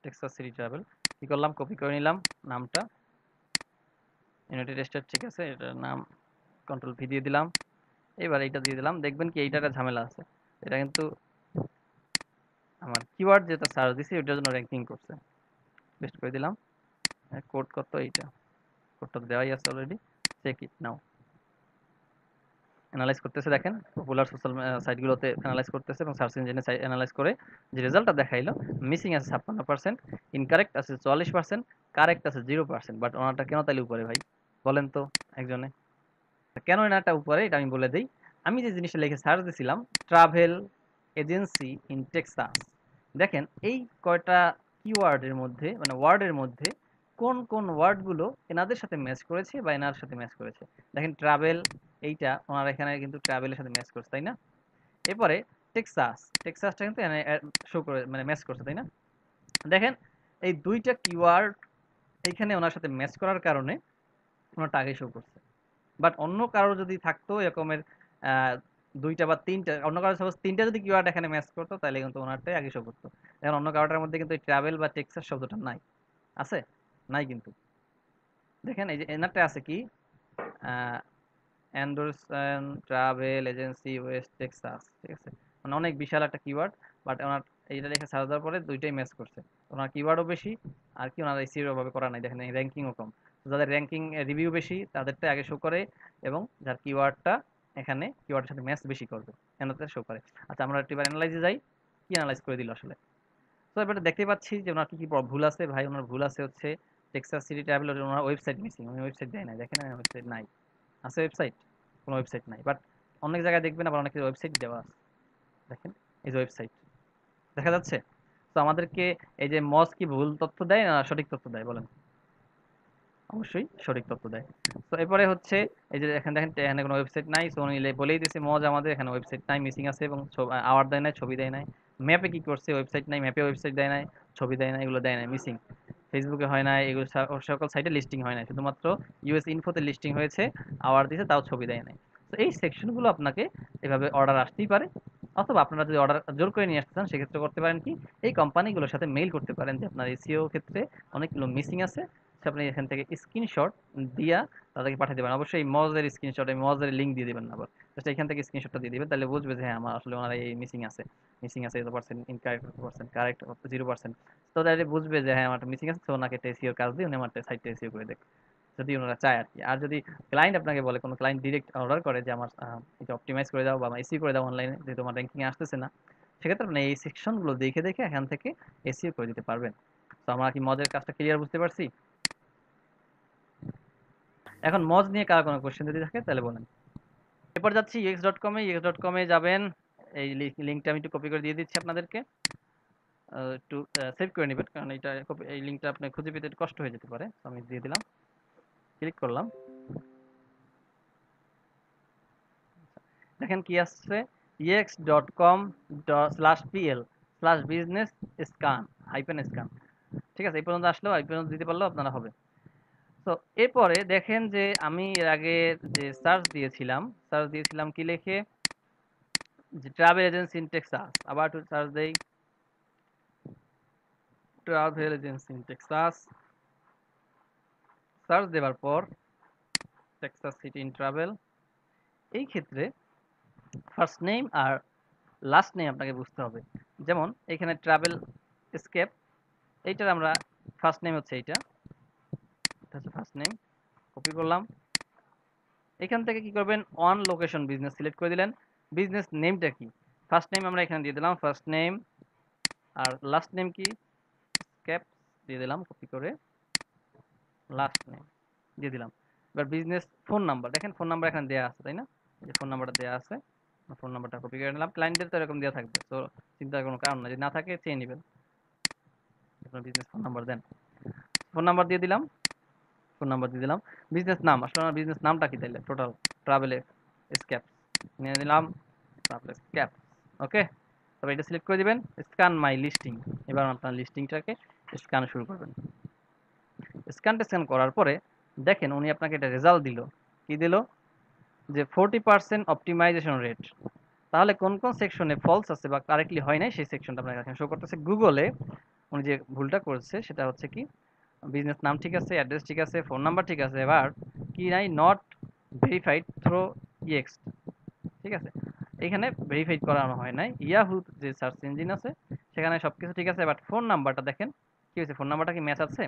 টেক্সাস সিটি ট্রাভেল কি করলাম, কপি করে নিলাম নামটা, ইউনাইটেড স্টেট, ঠিক আছে, এটার নাম কন্ট্রোল ভি দিয়ে দিলাম। এবার এইটা দিয়ে দিলাম, দেখবেন কি এইটা একটা ঝামেলা আছে, এটা কিন্তু আমার কিওয়ার্ড যেটা সার্চ দিছি ওটার জন্য র্যাঙ্কিং করছে। পেস্ট করে দিলাম, কোড কত, এইটা কোডটা দেওয়াই আছে already, check it now. Analyse করতেছে দেখেন, পপুলার সোশ্যাল সাইটগুলোতে অ্যানালাইজ করতেছে, এবং সার্চ ইঞ্জিনে অ্যানালাইজ করে যে রেজাল্টটা দেখাইলো, মিসিং আছে 56%, ইনকারেক্ট আছে 44%, কারেক্ট আছে 0%, বাট ওনারটা কেন তাহলে উপরে ভাই, বলেন তো একজনে, কেন এনারটা উপরে এটা আমি বলে দিই। আমি যে জিনিসটা লিখে সার্চ দিছিলাম, ট্রাভেল এজেন্সি ইন টেক্সাস, দেখেন এই কয়টা কিওয়ার্ডের মধ্যে মানে ওয়ার্ডের মধ্যে কোন কোন ওয়ার্ডগুলো এনাদের সাথে ম্যাচ করেছে বা এনার সাথে ম্যাচ করেছে। দেখেন ট্রাভেল, এইটা ওনার এখানে কিন্তু ট্রাভেলের সাথে ম্যাচ করছে, তাই না? এরপরে টেক্সাসটা কিন্তু শো করে মানে ম্যাচ করছে, তাই না? দেখেন এই দুইটা কিওয়ার্ড এইখানে ওনার সাথে ম্যাচ করার কারণে ওনারটা আগে শো করছে। বাট অন্য কারো যদি থাকতো এরকমের আহ, দুইটা বা তিনটা, অন্য কারো সাপোজ তিনটা যদি কিওয়ার্ড এখানে ম্যাচ করতো, তাহলে কিন্তু ওনারটাই আগে শো করতো। এখন অন্য কারোটার মধ্যে কিন্তু ট্রাভেল বা টেক্সাস শব্দটা নাই, আছে? নাই কিন্তু। দেখেন এই যে এনারটা আছে কি, Anderson travel agency West Texas, ঠিক আছে, মানে অনেক বিশাল একটা কিওয়ার্ড। বাট ওনার এইটা দেখে সার্চ দেওয়ার পরে দুইটাই ম্যাচ করছে, ওনার কিওয়ার্ডও বেশি, আর কি ওনার এসইও ভাবে করা নাই, দেখেন র্যাঙ্কিংও কম। তো যাদের র্যাঙ্কিং রিভিউ বেশি তাদেরটা আগে শো করে, এবং যার কিওয়ার্ডটা এখানে কিওয়ার্ডের সাথে ম্যাচ বেশি করবে এনাতে শো করে। আচ্ছা, আমরা একটু এবার অ্যানালাইজে যাই, কি অ্যানালাইজ করে দিল আসলে। তো এবারে দেখতে পাচ্ছি যে ওনার কি কি ভুল আছে ভাই, ওনার ভুল আছে হচ্ছে টেক্সাস সিটি ট্রাভেলের ওনার ওয়েবসাইট মিসিং, উনি ওয়েবসাইট দেয় নাই, দেখেন ওয়েবসাইট নাই, আছে ওয়েবসাইট, কোনো ওয়েবসাইট নাই। বাট অনেক জায়গায় দেখবেন আবার অনেক ওয়েবসাইট দেওয়া আছে, দেখেন এই যে ওয়েবসাইট দেখা যাচ্ছে। তো আমাদেরকে এই যে মজ কি ভুল তথ্য দেয় না সঠিক তথ্য দেয় বলেন? অবশ্যই সঠিক তথ্য দেয়। তো এরপরে হচ্ছে এই যে এখানে দেখেন এখানে কোনো ওয়েবসাইট নাই, সো উনি বলেই দিয়েছে মজ আমাদের এখানে ওয়েবসাইট নাই, মিসিং আছে, এবং আওয়ার দেয় নাই, ছবি দেয় নাই। ম্যাপে কি করছে, ওয়েবসাইট নাই, ম্যাপে ওয়েবসাইট দেয় নাই, ছবি দেয় নাই, এগুলো দেয় নাই, মিসিং। ফেসবুকে হয় নাই, এগুলো সকল সাইটে লিস্টিং হয় নাই, শুধুমাত্র ইউএস ইনফোতে লিস্টিং হয়েছে, আওয়ার দিয়েছে, তাও ছবি দেয় নাই। তো এই সেকশনগুলো আপনাকে এভাবে অর্ডার আসতেই পারে, অথবা আপনারা যদি অর্ডার জোর করে নিয়ে আসতে চান সেক্ষেত্রে করতে পারেন কি, এই কোম্পানিগুলোর সাথে মেইল করতে পারেন যে আপনার এসইও ক্ষেত্রে অনেকগুলো মিসিং আছে, তো আপনি এখান থেকে স্ক্রিনশট দিয়া তাদেরকে পাঠিয়ে দেবেন। অবশ্যই এই মজের স্ক্রিনশট, এই মজের লিঙ্ক দিয়ে দিবেন না, আবার জাস্ট এখান থেকে স্ক্রিনশটটা দিয়ে দিবেন, তাহলে বুঝবে যে হ্যাঁ আমার আসলে ওনার এই মিসিং আছে এত পার্সেন্ট, ইনকারেক্ট কত পার্সেন্ট, কারেক্ট 0%। তো তাহলে বুঝবে যে হ্যাঁ আমার মিসিং আছে, তো ওনাকে এসইওর কাজ দিয়ে উনি আমার সাইটটা এসইও করে দেখ, যদি ওনারা চায় আর কি। আর যদি ক্লায়েন্ট আপনাকে বলে, কোনো ক্লায়েন্ট ডিরেক্ট অর্ডার করে যে আমার এটা অপটিমাইজ করে দাও বা এসইও করে দাও অনলাইনে, যেহেতু আমার র্যাঙ্কিং এ আসতেছে না, সেক্ষেত্রে আপনি এই সেকশনগুলো দেখে দেখে এখান থেকে এসইও করে দিতে পারবেন। তো আমরা কি মজের কাজটা ক্লিয়ার বুঝতে পারছি? এখন মজ নিয়ে কার কোনো কোশ্চেন যদি থাকে তাহলে বলেন। এরপর যাচ্ছি UX.com এ। UX.com এ যাবেন, এই লিঙ্কটা আমি একটু কপি করে দিয়ে দিচ্ছি আপনাদেরকে। একটু সেভ করে নেবেন, কারণ এই লিঙ্কটা আপনি খুঁজে পেতে একটু কষ্ট হয়ে যেতে পারে। তো আমি দিয়ে দিলাম, ক্লিক করলাম। দেখেন কি আসছে, ex.com/pl/business scan -scan। ঠিক আছে, এই পর্যন্ত আসলেও, এই পর্যন্ত দিতে পারলেও আপনারা হবে। তো এরপরে দেখেন যে আমি এর আগে যে সার্চ দিয়েছিলাম কি লিখে, যে ট্রাভেল এজেন্সি ইন টেক্সাস। আবার একটু সার্চ দেই, travel agency in Texas. Search দেওয়ার পর টেক্সাস সিটি ইন ট্রাভেল। এই ক্ষেত্রে ফার্স্ট নেম আর লাস্ট নেম আপনাকে বুঝতে হবে। যেমন এখানে ট্রাভেল এসকেপ, এইটার আমরা ফার্স্ট নেম হচ্ছে এটা হচ্ছে ফার্স্ট নেম। কপি করলাম। এখান থেকে কি করবেন, অন লোকেশন বিজনেস সিলেক্ট করে দিলেন। বিজনেস নেমটা কি, ফার্স্ট নেম আমরা এখানে দিয়ে দিলাম ফার্স্ট নেম, আর লাস্ট নেম কি স্কেপ দিয়ে দিলাম কপি করে, লাস্ট নেম দিয়ে দিলাম। এবার বিজনেস ফোন নাম্বার, দেখেন ফোন নাম্বার এখানে দেওয়া আছে তাই না, যে ফোন নাম্বারটা দেওয়া আছে, ফোন নাম্বারটা কপি করে নিলাম। ক্লায়েন্টের তো এরকম দেওয়া থাকবে, তো চিন্তার কোনো কারণ নাই, যদি না থাকে চেয়ে নেবেন। আপনার বিজনেস ফোন নাম্বার দেন, ফোন নাম্বার দিয়ে দিলাম, ফোন নাম্বার দিয়ে দিলাম। বিজনেস নাম, আসলে আমার বিজনেস নামটা কি তাইলে, টোটাল ট্রাভেল স্ক্যাপ নিয়ে নিলাম, ট্রাভেল স্ক্যাপ। ওকে, তবে এটা সিলেক্ট করে দিবেন, স্ক্যান মাই লিস্টিং। এবার আপনার লিস্টিংটাকে স্ক্যান শুরু করবেন। স্ক্যানটা স্ক্যান করার পরে দেখেন উনি আপনাকে একটা রেজাল্ট দিল। কি দিল, যে 40% অপটিমাইজেশন রেট। তাহলে কোন কোন সেকশনে ফলস আছে বা কারেক্টলি হয় নাই, সেই সেকশনটা আপনার এখানে শো করতেছে। গুগলে উনি যে ভুলটা করছে সেটা হচ্ছে কি, বিজনেস নাম ঠিক আছে, অ্যাড্রেস ঠিক আছে, ফোন নাম্বার ঠিক আছে, এবার কি নাই, নট ভেরিফাইড থ্রো ইএক্স। ঠিক আছে, এখানে ভেরিফাইড করানো হয় নাই। ইয়াহু যে সার্চ ইঞ্জিন আছে সেখানে সবকিছু ঠিক আছে, বাট ফোন নাম্বারটা দেখেন কি হয়েছে, ফোন নাম্বারটা কি ম্যাচ আছে,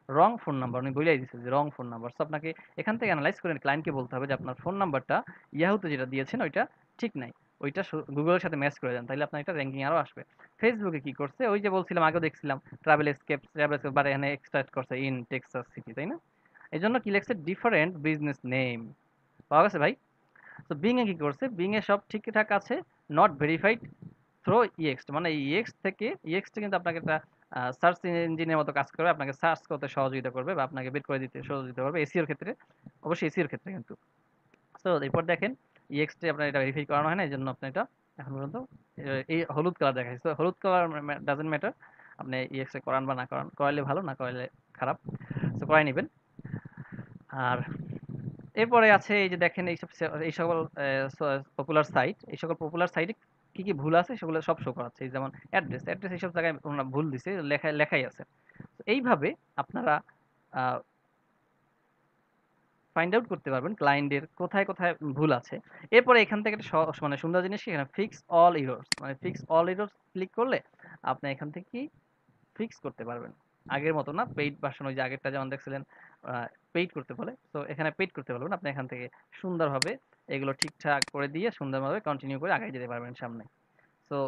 রং ফোন নাম্বার, উনি বলেই দিচ্ছে যে রং ফোন নাম্বার। সো আপনাকে এখান থেকে অ্যানালাইজ করে ক্লায়েন্টকে বলতে হবে যে আপনার ফোন নাম্বারটা ইয়াহুতে যেটা দিয়েছেন ওইটা ঠিক নাই, ওইটা গুগলের সাথে ম্যাচ করে দেন, তাহলে আপনার একটা র্যাঙ্কিং আরও আসবে। ফেসবুকে কি করছে, ওই যে বলছিলাম আগেও দেখছিলাম, ট্রাভেল এসকেপ বাট এখানে এক্সট্রাক্ট করছে ইন টেক্সাস সিটি, তাই না? এই জন্য কি লিখছে, ডিফারেন্ট বিজনেস নেম। পাওয়া গেছে ভাই? তো বিং এ কি করছে, বিং এ সব ঠিকঠাক আছে, নট ভেরিফাইড থ্রো ইএক্স, মানে ইএক্স থেকে, ইএক্স কিন্তু আপনাকে একটা সার্চ ইঞ্জিনের মতো কাজ করবে, আপনাকে সার্চ করতে সহযোগিতা করবে বা আপনাকে বের করে দিতে সহযোগিতা করবে এসইওর ক্ষেত্রে, অবশ্যই এসইওর ক্ষেত্রে কিন্তু। তো এরপর দেখেন ইএক্স টি আপনার এটা ভেরিফাই করানো হয় না, এই জন্য আপনি এটা এখন পর্যন্ত এই হলুদ কালার দেখাচ্ছে। তো হলুদ কালার ডাজেন্ট ম্যাটার, আপনি ইএক্স এ করান বা না করান, করাইলে ভালো, না করাইলে খারাপ। তো করাই নেবেন। আর এরপরে আছে এই যে দেখেন এই সকল পপুলার সাইট, এই সকল পপুলার সাইটে কি কি ভুল আছে সেগুলো সব শো করাচ্ছে। এই যেমন অ্যাড্রেস, এইসব জায়গায় ওনারা ভুল দিছে, লেখাই আছে। তো এইভাবে আপনারা ফাইন্ড আউট করতে পারবেন ক্লায়েন্টের কোথায় কোথায় ভুল আছে। এরপরে এখান থেকে একটা মানে সুন্দর জিনিস, এখানে ফিক্স অল এরর্স, মানে ফিক্স অল এরর্স ক্লিক করলে আপনি এখান থেকে ফিক্স করতে পারবেন। আগের মতো না, পেইড ভার্সন, ওই যে আগেরটা যেমন দেখছিলেন পেইড করতে বলে, তো এখানে পেইড করতে পারবেন। আপনি এখান থেকে সুন্দরভাবে এগুলো ঠিকঠাক করে দিয়ে সুন্দরভাবে কন্টিনিউ করে আগায় যেতে পারবেন সামনে। তো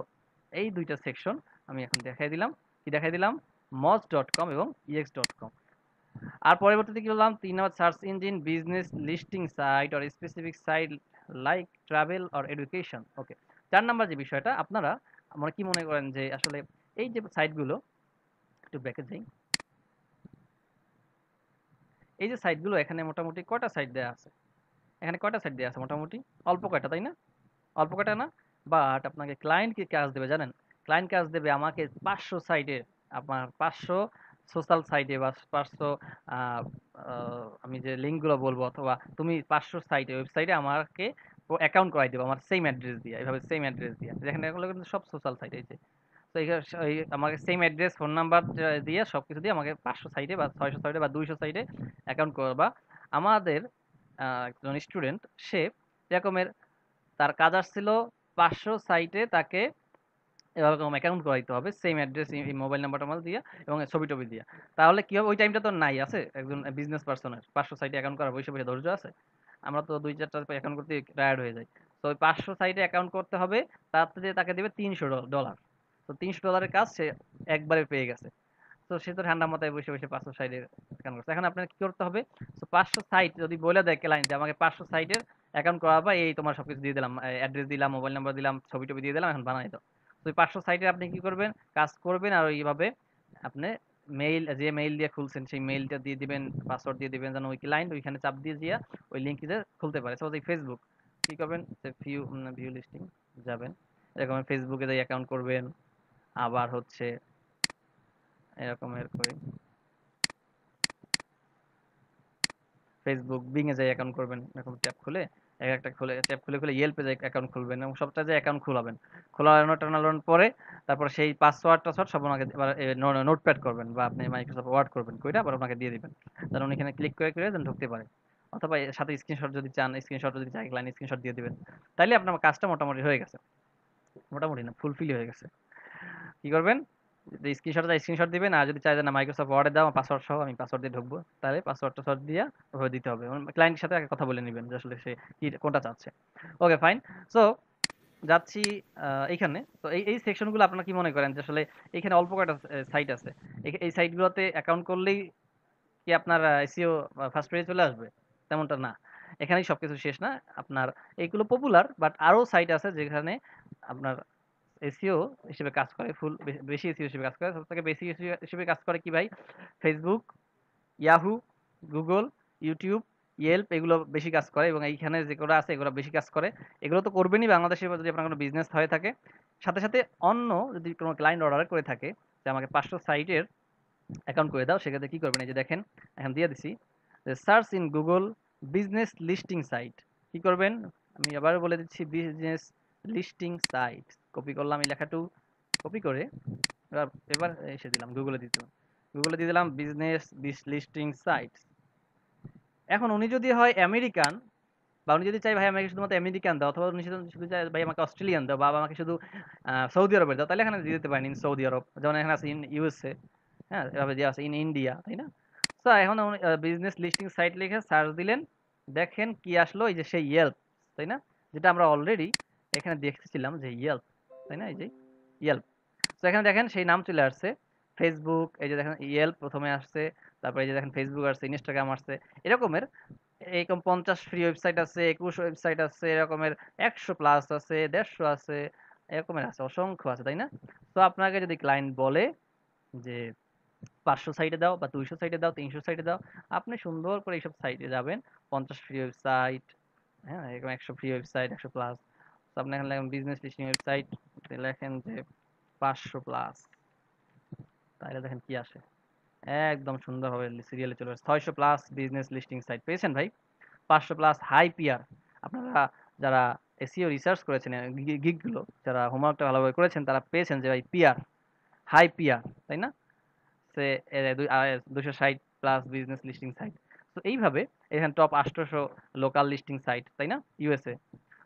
এই দুইটা সেকশন আমি এখন দেখাই দিলাম। কি দেখাই দিলাম, moz.com এবং ex.com। আর পরবর্তীতে কি বললাম, 3 number search engine business listing site or specific site like travel or education. Okay, 4 number যে বিষয়টা, আপনারা আমরা কি মনে করেন যে আসলে এই যে সাইটগুলো, একটু ব্যাকে যাই, এই যে সাইটগুলো এখানে মোটামুটি কয়টা সাইট দেয়া আছে, এখানে কয়টা সাইট দেয়া আছে মোটামুটি, অল্প কয়টা তাই না, অল্প কয়টা না? বাট আপনাকে ক্লায়েন্ট কি কাজ দেবে জানেন, ক্লায়েন্ট কাজ দেবে আমাকে 500 সাইটে, আপনার 500 সোশ্যাল সাইটে বা 500 আমি যে লিঙ্কগুলো বলবো, অথবা তুমি 500 সাইটে, ওয়েবসাইটে আমাকে অ্যাকাউন্ট করাই দেবো আমার সেম অ্যাড্রেস দিয়ে, এভাবে সেম অ্যাড্রেস দিয়ে, যেখানে এগুলো কিন্তু সব সোশ্যাল সাইট। এই যে, তো এই আমাকে সেম অ্যাড্রেস ফোন নাম্বার দিয়ে সবকিছু দিয়ে আমাকে 500 সাইটে বা 600 সাইটে বা 200 সাইটে অ্যাকাউন্ট করবা। আমাদের একজন স্টুডেন্ট, সে এরকমের, তার কাজ আসছিল 500 সাইটে তাকে এরকম অ্যাকাউন্ট করাইতে হবে, সেম অ্যাড্রেস, মোবাইল নাম্বার টাম্বার দিয়া এবং ছবি টবি দিয়া। তাহলে কি হবে, ওই টাইমটা তো নাই, আছে একজন বিজনেস পার্সনের 500 সাইটে অ্যাকাউন্ট করার বসে বসে ধৈর্য আছে? আমরা তো 2-4টা অ্যাকাউন্ট করতে টায়ার্ড হয়ে যাই। তো ওই 500 সাইটে অ্যাকাউন্ট করতে হবে, তাতে তাকে দেবে $300। তো $300 কাজ সে একবারে পেয়ে গেছে। তো তো সে তো ঠান্ডা মাথায় বসে বসে 500 সাইটের অ্যাকাউন্ট করছে। এখন আপনার কি করতে হবে? তো 500 সাইট যদি বলে দেয় ক্লায়েন্ট যে আমাকে 500 সাইটের অ্যাকাউন্ট করাবা, এই তোমার সবকিছু দিয়ে দিলাম, অ্যাড্রেস দিলাম, মোবাইল নাম্বার দিলাম, ছবি টবি দিয়ে দিলাম, এখন বানাই দাও। তো ওই 500 সাইটে আপনি কি করবেন? কাজ করবেন আর এইভাবে আপনি মেইল, যে মেইল দিয়ে খুলছেন সেই মেইলটা দিয়ে দিবেন, পাসওয়ার্ড দিয়ে দিবেন, যেন ওই ক্লায়েন্ট ওইখানে চাপ দিয়ে দিয়া ওই লিঙ্কে খুলতে পারে। সাপোজ এই ফেসবুক, কি করবেন? যে ভিউ লিস্টিং যাবেন, এরকম ফেসবুকে যাই অ্যাকাউন্ট করবেন। আবার হচ্ছে এরকমের করে ফেসবুক বিং এ যাই অ্যাকাউন্ট করবেন, এরকম ট্যাব খুলে এক একটা খুলে ট্যাব খুলে খুলে ইয়েলপে যাই অ্যাকাউন্ট খুলবেন এবং সবটা যে অ্যাকাউন্ট খোলাবেন। খোলানো টানানোর পরে তারপর সেই পাসওয়ার্ড টাসওয়ার্ড সব ওনাকে এবার নোটপ্যাড করবেন বা আপনি মাইক্রোসফট ওয়ার্ড করবেন, কইরা আবার ওনাকে দিয়ে দিবেন, যেন উনি এখানে ক্লিক করে করে যেন ঢুকতে পারে। অথবা এর সাথে স্ক্রিনশট যদি চান, স্ক্রিনশট যদি চাই ক্লায়েন্ট স্ক্রিনশট দিয়ে দিবেন। তাইলে আপনার কাজটা মোটামুটি হয়ে গেছে। মোটামুটি না, ফুলফিল হয়ে গেছে। কি করবেন? যে স্ক্রিনশট চাই স্ক্রিনশট দিবেন, আর যদি চাই যে না মাইক্রোসফট ওয়ার্ডে দাও পাসওয়ার্ড সহ, আমি পাসওয়ার্ড দিয়ে ঢুকবো, তাহলে পাসওয়ার্ড টাসওয়ার্ড দিয়ে ওভাবে দিতে হবে। ক্লায়েন্টের সাথে আগে কথা বলে নিবেন যে আসলে সে কি কোনটা চাচ্ছে। Okay fine. সো যাচ্ছি এইখানে। তো এই সেকশনগুলো আপনারা কি মনে করেন যে আসলে এখানে অল্প কয়টা সাইট আছে? এই সাইটগুলোতে অ্যাকাউন্ট করলেই কি আপনার এসইও ফার্স্ট পেজে চলে আসবে? তেমনটা না। এখানেই সবকিছু শেষ না। আপনার এইগুলো পপুলার, বাট আরো সাইট আছে যেখানে আপনার এসইও হিসেবে কাজ করে, ফুল বেশি এসইও হিসেবে কাজ করে। সবথেকে বেশি এসইও হিসেবে কাজ করে কি ভাই? Facebook, Yahoo, Google, YouTube, Yelp, এগুলো বেশি কাজ করে এবং এইখানে যেগুলো আছে এগুলো বেশি কাজ করে। এগুলো তো করবেনই বাংলাদেশে যদি আপনার কোনো বিজনেস হয়ে থাকে। সাথে সাথে অন্য যদি কোনো ক্লায়েন্ট অর্ডার করে থাকে যে আমাকে 500 সাইটের অ্যাকাউন্ট করে দাও, সেক্ষেত্রে কি করবেন? এই যে দেখেন, এখন দিয়ে দিছি যে search in Google business listing site. কি করবেন? আমি আবার বলে দিচ্ছি, বিজনেস লিস্টিং সাইট। কপি করলাম এই লেখাটু, কপি করে এবার এবার এসে দিলাম গুগলে দিয়ে দিলাম। গুগলে দিয়ে দিলাম বিজনেস লিস্টিং সাইট। এখন উনি যদি হয় আমেরিকান, বা উনি যদি চাই ভাই আমাকে শুধুমাত্র আমেরিকান দাও, অথবা উনি শুধু শুধু চাই ভাই আমাকে অস্ট্রেলিয়ান দাও, বা আমাকে শুধু সৌদি আরবের দাও, তাহলে এখানে দিয়ে দিতে পারেন ইন সৌদি আরব, যেমন এখানে আছে ইন ইউএসএ। হ্যাঁ, এভাবে দেওয়া আছে ইন ইন্ডিয়া, তাই না? তো এখন বিজনেস লিস্টিং সাইট লিখে সার্চ দিলেন, দেখেন কি আসলো? এই যে সেই ইয়েল্প, তাই না? যেটা আমরা অলরেডি এখানে দেখতেছিলাম যে ইয়েল্প, তাই না? এই যে ইয়েল্প। তো এখানে দেখেন সেই নাম চলে আসছে। ফেসবুক, এই যে দেখেন ইয়েল্প প্রথমে আসছে, তারপরে এই যে দেখেন ফেসবুক আসছে, ইনস্টাগ্রাম আসছে। এরকমের এরকম 50 ফ্রি ওয়েবসাইট আছে, 21 ওয়েবসাইট আছে, এরকমের 100 প্লাস আছে, 150 আছে, এরকমের আছে, অসংখ্য আছে, তাই না? তো আপনাকে যদি ক্লায়েন্ট বলে যে 500 সাইটে দাও বা 200 সাইটে দাও, 300 সাইটে দাও, আপনি সুন্দর করে এইসব সাইটে যাবেন। 50 ফ্রি ওয়েবসাইট, হ্যাঁ, এরকম 100 ফ্রি ওয়েবসাইট, 100 প্লাস। তো আপনি এখানে লেখেন বিজনেস লিস্টিং ওয়েবসাইট, লেখেন যে 500 প্লাস, তাহলে দেখেন কি আসে। একদম সুন্দরভাবে সিরিয়ালে চলে আসে। 600 প্লাস বিজনেস লিস্টিং সাইট পেয়েছেন ভাই। 500 প্লাস হাই পিয়ার। আপনারা যারা এসইও রিসার্চ করেছেন, গিগ গুলো যারা হোমওয়ার্কটা ভালোভাবে করেছেন, তারা পেয়েছেন যে ভাই পিয়ার, হাই পিয়ার, তাই না? সে 260 প্লাস বিজনেস লিস্টিং সাইট। তো এইভাবে এখানে টপ 800 লোকাল লিস্টিং সাইট, তাই না? ইউএসএ।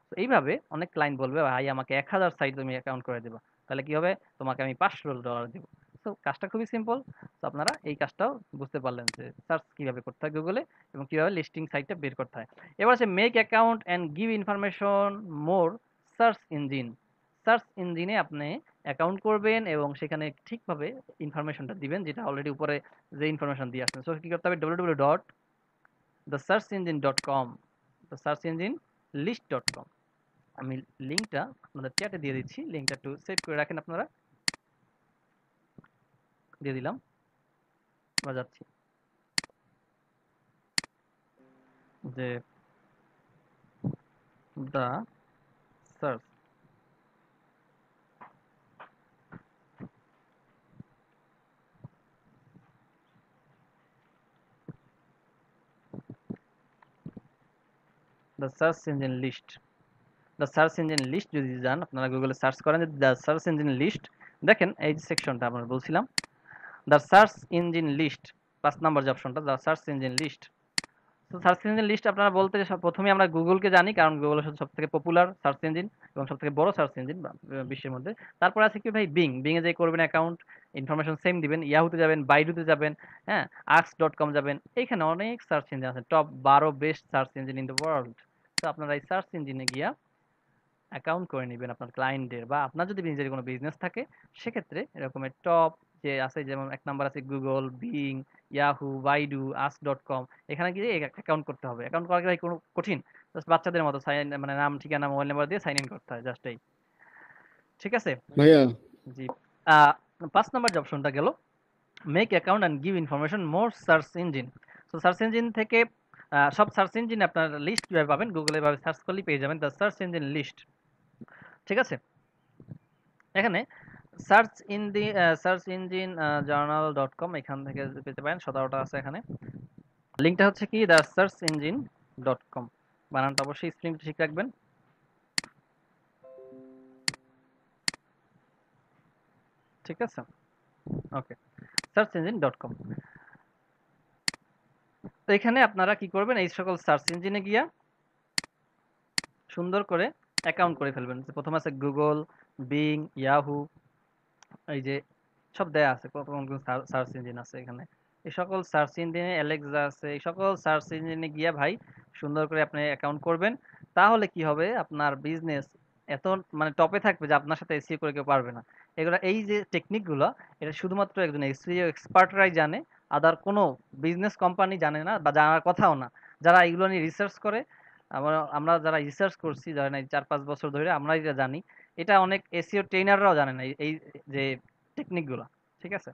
তো এইভাবে অনেক ক্লায়েন্ট বলবে ভাই আমাকে 1000 সাইট তুমি অ্যাকাউন্ট করে দেবা, তাহলে কি হবে? তোমাকে আমি $500 দিব। তো কাজটা খুবই সিম্পল। তো আপনারা এই কাজটাও বুঝতে পারলেন যে সার্চ কিভাবে করতে হয় গুগলে এবং কিভাবে লিস্টিং সাইটটা বের করতে হয়। এবার আছে make account and give information more search engine. Search ইঞ্জিনে আপনি অ্যাকাউন্ট করবেন এবং সেখানে ঠিকভাবে ইনফরমেশনটা দিবেন, যেটা অলরেডি উপরে যে ইনফরমেশন দিয়ে আসছেন। সো কি করতে হবে? www.thesearchengine.com, the search engine লিস্ট.com। আমি লিঙ্কটা আপনাদের চ্যাটে দিয়ে দিচ্ছি, লিঙ্কটা একটু সেভ করে রাখেন আপনারা। দিয়ে দিলাম, আমরা যাচ্ছি যে the search, the search engine list. The search engine list যদি যান, আপনারা গুগলে সার্চ করেন যদি দ্য সার্চ ইঞ্জিন লিস্ট, দেখেন এই যে সেকশনটা আমরা বলছিলাম, দ্য সার্চ ইঞ্জিন লিস্ট, 5 নম্বর যে অপশনটা, দ্য সার্চ ইঞ্জিন লিস্ট। তো সার্চ ইঞ্জিন লিস্ট আপনারা বলতে প্রথমে আমরা গুগলকে জানি, কারণ গুগল হচ্ছে সবথেকে পপুলার সার্চ ইঞ্জিন এবং সবথেকে বড় সার্চ ইঞ্জিন বিশ্বের মধ্যে। তারপরে আছে কি ভাই? বিং এ যে করবেন অ্যাকাউন্ট, ইনফরমেশন সেম দিবেন। ইয়াহুতে যাবেন, বাইডুতে যাবেন, হ্যাঁ, ask.com যাবেন। এইখানে অনেক সার্চ ইঞ্জিন আছে, top 12 best search engine in the world. তো আপনারা এই সার্চ ইঞ্জিনে গিয়া অ্যাকাউন্ট করে নেবেন আপনার ক্লায়েন্টের, বা আপনার যদি নিজের কোনো বিজনেস থাকে সেক্ষেত্রে এরকমের টপ নিচে আছে যেমন এক নাম্বার আছে Google, being, Yahoo, Baidu, ask.com। এখানে গিয়ে অ্যাকাউন্ট করতে হবে। অ্যাকাউন্ট করা কি ভাই কোনো কঠিন? জাস্ট বাচ্চাদের মতো সাইন মানে নাম, ঠিকানা, মোবাইল নাম্বার দিয়ে সাইন ইন করতে হয়, জাস্ট এই। ঠিক আছে? ভাইয়া জি। ৫ নাম্বার যে অপশনটা গেল, make account and give information more search engine. So search engine থেকে সব সার্চ ইঞ্জিন আপনার লিস্ট কিভাবে পাবেন? গুগলে এভাবে সার্চ করলেই পেয়ে যাবেন দ্য সার্চ ইঞ্জিন লিস্ট। ঠিক আছে? এখানে search engine journal dot com, এখান থেকে পেতে পারেন, ১৭টা আছে এখানে। লিঙ্কটা হচ্ছে কি the search engine dot com. বানানটা অবশ্যই স্প্রিং ঠিক রাখবেন। ঠিক আছে? ওকে, সার্চ ইঞ্জিন ডট কম। তো এখানে আপনারা কি করবেন? এই সকল সার্চ ইঞ্জিনে গিয়া সুন্দর করে অ্যাকাউন্ট করে ফেলবেন। প্রথম আছে গুগল, বিং, ইয়াহু, এই যে সব দেয়া আছে কোন কোন সার্চ ইঞ্জিন আছে এখানে। এই সকল সার্চ ইঞ্জিনে অ্যালেক্সা আছে, এই সকল সার্চ ইঞ্জিনে গিয়া ভাই সুন্দর করে আপনি অ্যাকাউন্ট করবেন। তাহলে কি হবে? আপনার বিজনেস এত মানে টপে থাকবে যে আপনার সাথে এসইও করে কেউ পারবে না। এগুলা এই যে টেকনিক গুলো, এটা শুধুমাত্র একজন এসইও এক্সপার্টরাই জানে, আদার কোনো বিজনেস কোম্পানি জানে না বা জানার কথাও না। যারা এগুলো নিয়ে রিসার্চ করে, আমরা আমরা যারা রিসার্চ করছি, ধরেন এই ৪-৫ বছর ধরে আমরা এটা জানি। এটা অনেক এসইও ট্রেনাররাও জানে না এই যে টেকনিক গুলা। ঠিক আছে?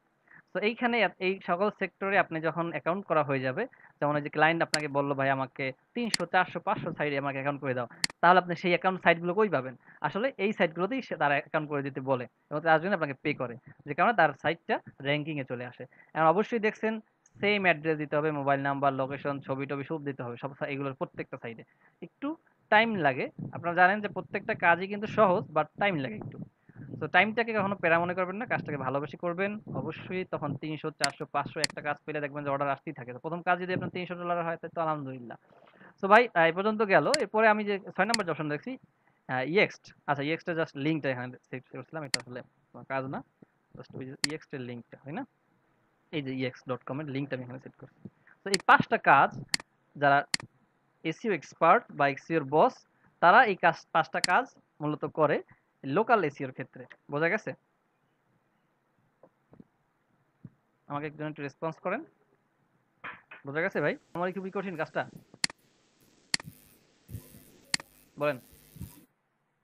তো এইখানে এই সকল সেক্টরে আপনি যখন অ্যাকাউন্ট করা হয়ে যাবে, যেমন এই যে ক্লায়েন্ট আপনাকে বললো ভাই আমাকে ৩০০, ৪০০, ৫০০ সাইটে আমাকে অ্যাকাউন্ট করে দাও, তাহলে আপনি সেই অ্যাকাউন্ট সাইটগুলো কই পাবেন? আসলে এই সাইটগুলোতেই সে তারা অ্যাকাউন্ট করে দিতে বলে এবং তার জন্য আপনাকে পে করে, যে কারণে তার সাইটটা র্যাঙ্কিং এ চলে আসে। এখন অবশ্যই দেখছেন সেম অ্যাড্রেস দিতে হবে, মোবাইল নাম্বার, লোকেশন, ছবি-টবি সব দিতে হবে সব এগুলোর প্রত্যেকটা সাইটে। একটু টাইম লাগে। আপনারা জানেন যে প্রত্যেকটা কাজই কিন্তু সহজ, বাট টাইম লাগে একটু। তো টাইমটাকে কখনো প্যারা মনে করবেন না, কাজটাকে ভালোবেসে করবেন। অবশ্যই তখন ৩০০, ৪০০, ৫০০ একটা কাজ পেলে দেখবেন যে অর্ডার আসতেই থাকে। তো ১ম কাজ যদি আপনার $৩০০ হয় তাহলে তো আলহামদুলিল্লাহ। তো ভাই এই পর্যন্ত গেল। এরপরে আমি যে ৬ নাম্বার যে অপশন দেখছি ইয়েক্সট। আচ্ছা, ইয়েক্সট এর জাস্ট লিংকটা এখানে সেট করছিলাম। এটা আসলে কোনো কাজ না। জাস্ট ওই যে ইয়েক্সট এর লিংকটা, হয় না? এই যে ex.com এর লিংকটা আমি এখানে সেট করছি। তো এই ৫টা কাজ যারা এসইও এক্সপার্ট বা এসইও এর বস, তারা এই ৫টা কাজ মূলত করে লোকাল এসইও এর ক্ষেত্রে। বোঝা গেছে? আমাকে একজন একটু রেসপন্স করেন। বোঝা গেছে ভাই? আমার কি খুবই কঠিন কাজটা? বলেন।